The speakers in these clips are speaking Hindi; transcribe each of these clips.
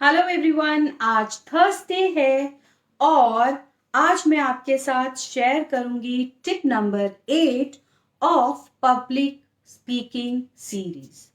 हेलो एवरीवन, आज थर्सडे है और आज मैं आपके साथ शेयर करूंगी tip number 8 of public speaking series.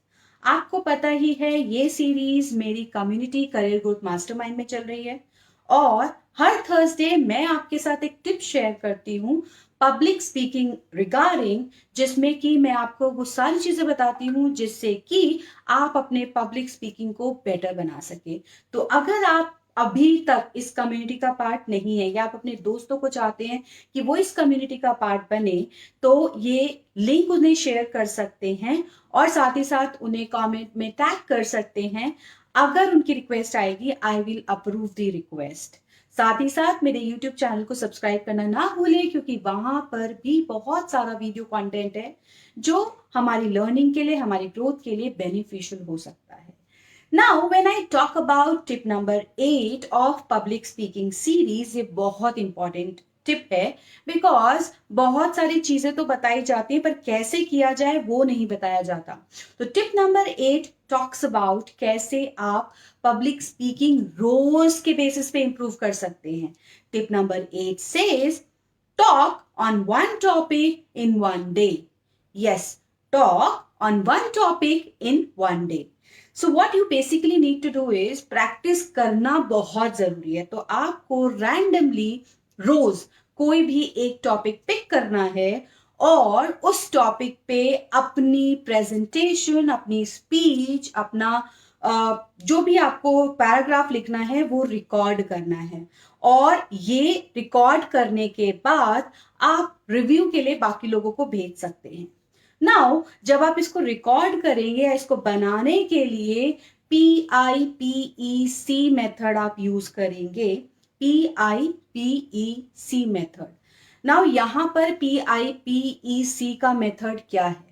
आपको पता ही है ये सीरीज मेरी कम्युनिटी करियर ग्रोथ मास्टरमाइंड में चल रही है और हर थर्सडे मैं आपके साथ एक टिप शेयर करती हूँ पब्लिक स्पीकिंग रिगार्डिंग, जिसमें कि मैं आपको वो सारी चीजें बताती हूँ जिससे कि आप अपने पब्लिक स्पीकिंग को बेटर बना सके। तो अगर आप अभी तक इस कम्युनिटी का पार्ट नहीं है या आप अपने दोस्तों को चाहते हैं कि वो इस कम्युनिटी का पार्ट बने, तो ये लिंक उन्हें शेयर कर सकते हैं और साथ ही साथ उन्हें कमेंट में टैग कर सकते हैं। अगर उनकी रिक्वेस्ट आएगी, I will approve the request. साथ ही साथ मेरे YouTube चैनल को सब्सक्राइब करना ना भूलें, क्योंकि वहां पर भी बहुत सारा वीडियो कंटेंट है जो हमारी लर्निंग के लिए, हमारी ग्रोथ के लिए बेनिफिशियल हो सकता है। Now, when I talk about tip number 8 of public speaking series, ये बहुत इंपॉर्टेंट टिप है बिकॉज बहुत सारी चीजें तो बताई जाती हैं पर कैसे किया जाए वो नहीं बताया जाता। तो टिप नंबर 8 टॉक्स अबाउट कैसे आप पब्लिक स्पीकिंग रोज के बेसिस पे इंप्रूव कर सकते हैं। Tip number 8 says talk on one topic in one day. Yes, talk on one topic in one day. So what you basically need to do is practice करना बहुत जरूरी है। तो आपको रैंडमली रोज कोई भी एक टॉपिक पिक करना है और उस टॉपिक पे अपनी प्रेजेंटेशन, अपनी स्पीच, अपना जो भी आपको पैराग्राफ लिखना है वो रिकॉर्ड करना है। और ये रिकॉर्ड करने के बाद आप रिव्यू के लिए बाकी लोगों को भेज सकते हैं। नाउ जब आप इसको रिकॉर्ड करेंगे या इसको बनाने के लिए PIPEC मेथड आप यूज करेंगे। PIPEC method. नाउ यहां पर PIPEC का मेथड क्या है?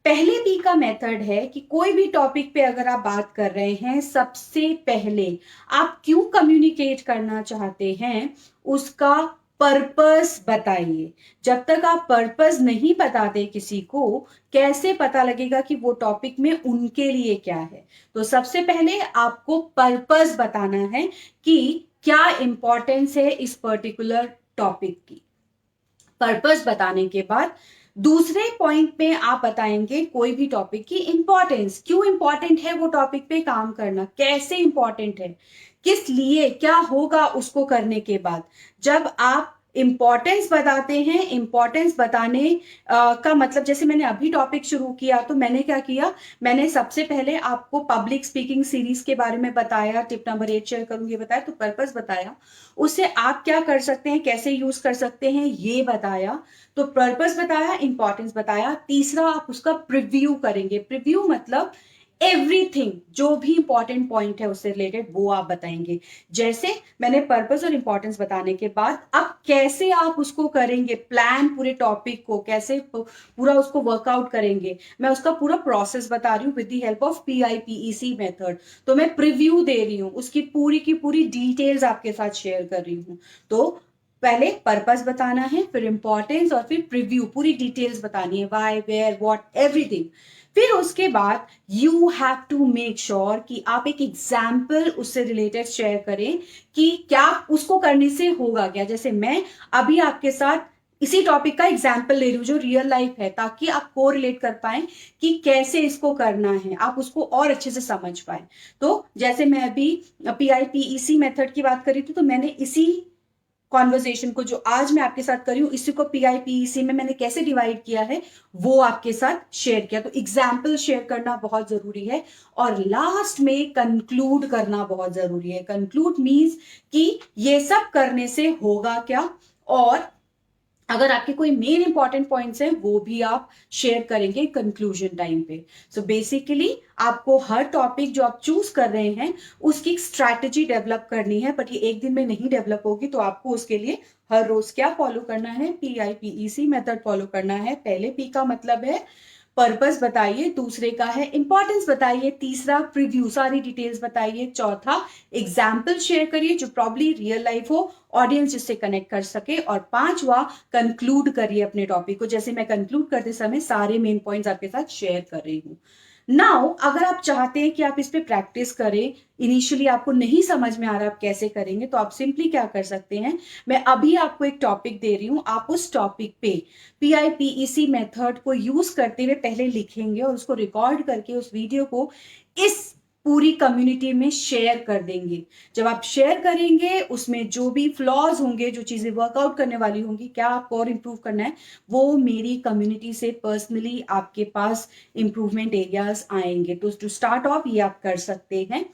पहले पी का मेथड है कि कोई भी टॉपिक पे अगर आप बात कर रहे हैं, सबसे पहले आप क्यों कम्युनिकेट करना चाहते हैं उसका पर्पस बताइए। जब तक आप पर्पस नहीं बताते किसी को, कैसे पता लगेगा कि वो टॉपिक में उनके लिए क्या है। तो सबसे पहले आपको पर्पस बताना है कि क्या इंपॉर्टेंस है इस पर्टिकुलर टॉपिक की। पर्पस बताने के बाद दूसरे पॉइंट में आप बताएंगे कोई भी टॉपिक की इंपॉर्टेंस, क्यों इंपॉर्टेंट है वो टॉपिक पे काम करना, कैसे इंपॉर्टेंट है, किस लिए, क्या होगा उसको करने के बाद। जब आप इंपॉर्टेंस बताते हैं, इंपॉर्टेंस बताने का मतलब, जैसे मैंने अभी टॉपिक शुरू किया तो मैंने क्या किया, मैंने सबसे पहले आपको पब्लिक स्पीकिंग सीरीज के बारे में बताया, टिप नंबर 8 शेयर करूंगी बताया, तो पर्पस बताया, उससे आप क्या कर सकते हैं, कैसे यूज कर सकते हैं ये बताया। तो पर्पस बताया, इंपॉर्टेंस बताया। तीसरा आप उसका प्रीव्यू करेंगे। प्रीव्यू मतलब एवरीथिंग, जो भी इंपॉर्टेंट पॉइंट है उससे रिलेटेड वो आप बताएंगे। जैसे मैंने पर्पस और इंपॉर्टेंस बताने के बाद अब कैसे आप उसको करेंगे, प्लान पूरे टॉपिक को कैसे पूरा उसको वर्कआउट करेंगे, मैं उसका पूरा प्रोसेस बता रही हूँ with the help of PIPEC method. तो मैं प्रीव्यू दे रही हूँ, उसकी पूरी की पूरी डिटेल्स आपके साथ शेयर कर रही हूँ। तो पहले पर्पस बताना है, फिर इंपॉर्टेंस और फिर प्रीव्यू, पूरी डिटेल्स बतानी है, व्हाई, वेयर, व्हाट, एवरीथिंग। फिर उसके बाद you have to make sure कि आप एक एग्जाम्पल उससे रिलेटेड शेयर करें कि क्या उसको करने से होगा क्या। जैसे मैं अभी आपके साथ इसी टॉपिक का एग्जाम्पल ले रही हूँ जो रियल लाइफ है, ताकि आप को रिलेट कर पाए कि कैसे इसको करना है, आप उसको और अच्छे से समझ पाए। तो जैसे मैं अभी PIPEC मेथड की बात करी थी, तो मैंने इसी कॉन्वर्जेशन को जो आज मैं आपके साथ करी हूं, इसी को PIPEC में मैंने कैसे डिवाइड किया है वो आपके साथ शेयर किया। तो एग्जाम्पल शेयर करना बहुत जरूरी है और लास्ट में कंक्लूड करना बहुत जरूरी है। कंक्लूड मीन्स कि ये सब करने से होगा क्या, और अगर आपके कोई मेन इंपॉर्टेंट पॉइंट्स हैं वो भी आप शेयर करेंगे कंक्लूजन टाइम पे। सो बेसिकली आपको हर टॉपिक जो आप चूज कर रहे हैं उसकी एक स्ट्रैटेजी डेवलप करनी है, बट ये एक दिन में नहीं डेवलप होगी। तो आपको उसके लिए हर रोज क्या फॉलो करना है, PIPEC मेथड फॉलो करना है। पहले पी का मतलब है पर्पस बताइए, दूसरे का है इंपॉर्टेंस बताइए, तीसरा प्रीव्यू, सारी डिटेल्स बताइए, चौथा एग्जाम्पल शेयर करिए जो प्रॉब्ली रियल लाइफ हो, ऑडियंस जिससे कनेक्ट कर सके, और पांचवा कंक्लूड करिए अपने टॉपिक को। जैसे मैं कंक्लूड करते समय सारे मेन पॉइंट्स आपके साथ शेयर कर रही हूँ। नाउ अगर आप चाहते हैं कि आप इस पे प्रैक्टिस करें, इनिशियली आपको नहीं समझ में आ रहा आप कैसे करेंगे, तो आप सिंपली क्या कर सकते हैं, मैं अभी आपको एक टॉपिक दे रही हूं, आप उस टॉपिक पे PIPEC मेथड को यूज करते हुए पहले लिखेंगे और उसको रिकॉर्ड करके उस वीडियो को इस पूरी कम्युनिटी में शेयर कर देंगे। जब आप शेयर करेंगे उसमें जो भी फ्लॉज होंगे, जो चीजें वर्कआउट करने वाली होंगी, क्या आपको और इंप्रूव करना है, वो मेरी कम्युनिटी से पर्सनली आपके पास इंप्रूवमेंट एरियाज आएंगे। तो टू स्टार्ट ऑफ ये आप कर सकते हैं।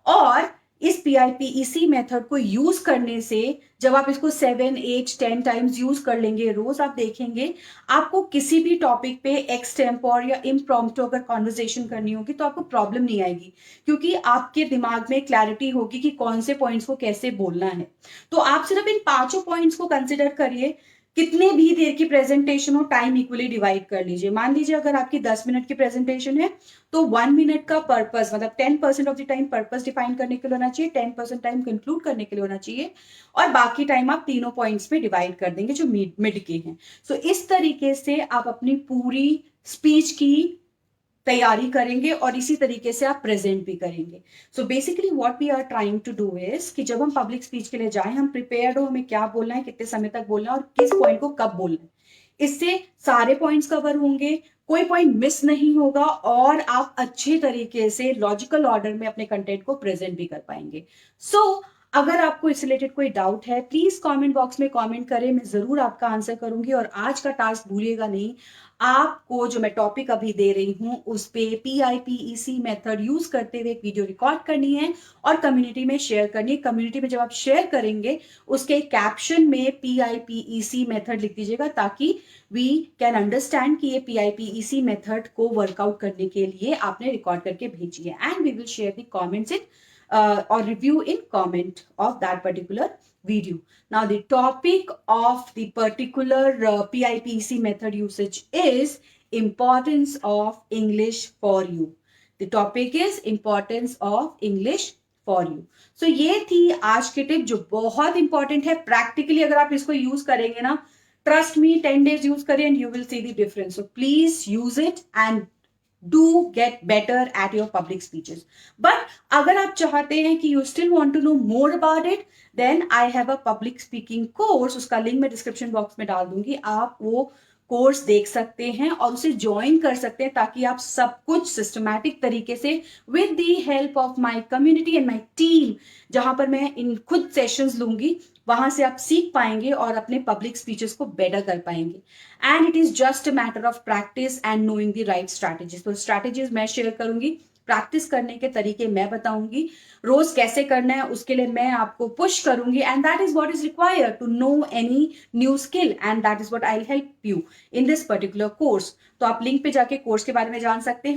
और इस PIPEC मेथड को यूज करने से जब आप इसको 7, 8, 10 टाइम्स यूज कर लेंगे रोज, आप देखेंगे आपको किसी भी टॉपिक पे एक्सटेम्पोर या इम्प्रॉम्प्टू अगर कॉन्वर्सेशन करनी होगी तो आपको प्रॉब्लम नहीं आएगी, क्योंकि आपके दिमाग में क्लैरिटी होगी कि कौन से पॉइंट्स को कैसे बोलना है। तो आप सिर्फ इन 5 पॉइंट्स को कंसिडर करिए। कितने भी देर की प्रेजेंटेशन हो, टाइम इक्वली डिवाइड कर लीजिए। मान लीजिए अगर आपकी 10 मिनट की प्रेजेंटेशन है तो 1 मिनट का पर्पस, मतलब 10% of the time purpose define करने के लिए होना चाहिए, 10% टाइम कंक्लूड करने के लिए होना चाहिए, और बाकी टाइम आप तीनों पॉइंट्स में डिवाइड कर देंगे जो मिड के हैं। सो इस तरीके से आप अपनी पूरी स्पीच की तैयारी करेंगे और इसी तरीके से आप प्रेजेंट भी करेंगे। So basically what we are trying to do is कि जब हम पब्लिक स्पीच के लिए जाएं, हम प्रिपेयर्ड हो, हमें क्या बोलना है, कितने समय तक बोलना है और किस पॉइंट को कब बोलना है। इससे सारे पॉइंट्स कवर होंगे, कोई पॉइंट मिस नहीं होगा और आप अच्छे तरीके से लॉजिकल ऑर्डर में अपने कंटेंट को प्रेजेंट भी कर पाएंगे। सो अगर आपको इस रिलेटेड कोई डाउट है, प्लीज कमेंट बॉक्स में कमेंट करें, मैं जरूर आपका आंसर करूंगी। और आज का टास्क भूलिएगा नहीं, आपको जो मैं टॉपिक अभी दे रही हूं उस पे PIPEC मेथड यूज करते हुए एक वीडियो रिकॉर्ड करनी है और कम्युनिटी में शेयर करनी है। कम्युनिटी में जब आप शेयर करेंगे उसके कैप्शन में PIPEC मेथड लिख दीजिएगा, ताकि वी कैन अंडरस्टैंड कि ये PIPEC मेथड को वर्कआउट करने के लिए आपने रिकॉर्ड करके भेजी है। And we will share the comments in or review in comment of that particular video. Now the topic of the particular PIPEC method usage is importance of English for you. The topic is importance of English for you. So ये थी आज की टिप जो बहुत इंपॉर्टेंट है। प्रैक्टिकली अगर आप इसको यूज करेंगे ना, ट्रस्ट मी, 10 days यूज करिए and you will see the difference. So please use it and do get better at your public speeches. But अगर आप चाहते हैं कि you still want to know more about it, then I have a public speaking course, उसका लिंक मैं डिस्क्रिप्शन बॉक्स में डाल दूंगी। आप वो कोर्स देख सकते हैं और उसे ज्वाइन कर सकते हैं, ताकि आप सब कुछ सिस्टमैटिक तरीके से with the help of my community and my team, जहां पर मैं इन खुद सेशंस लूंगी, वहां से आप सीख पाएंगे और अपने पब्लिक स्पीचेस को बेटर कर पाएंगे। And it is just a matter of practice and knowing the right strategies. तो स्ट्रैटेजीज मैं शेयर करूंगी, प्रैक्टिस करने के तरीके मैं बताऊंगी, रोज कैसे करना है उसके लिए मैं आपको पुश करूंगी। And that is what is required to know any new skill, and that is what I will help you in this particular course. तो आप लिंक पे जाके कोर्स के बारे में जान सकते हैं।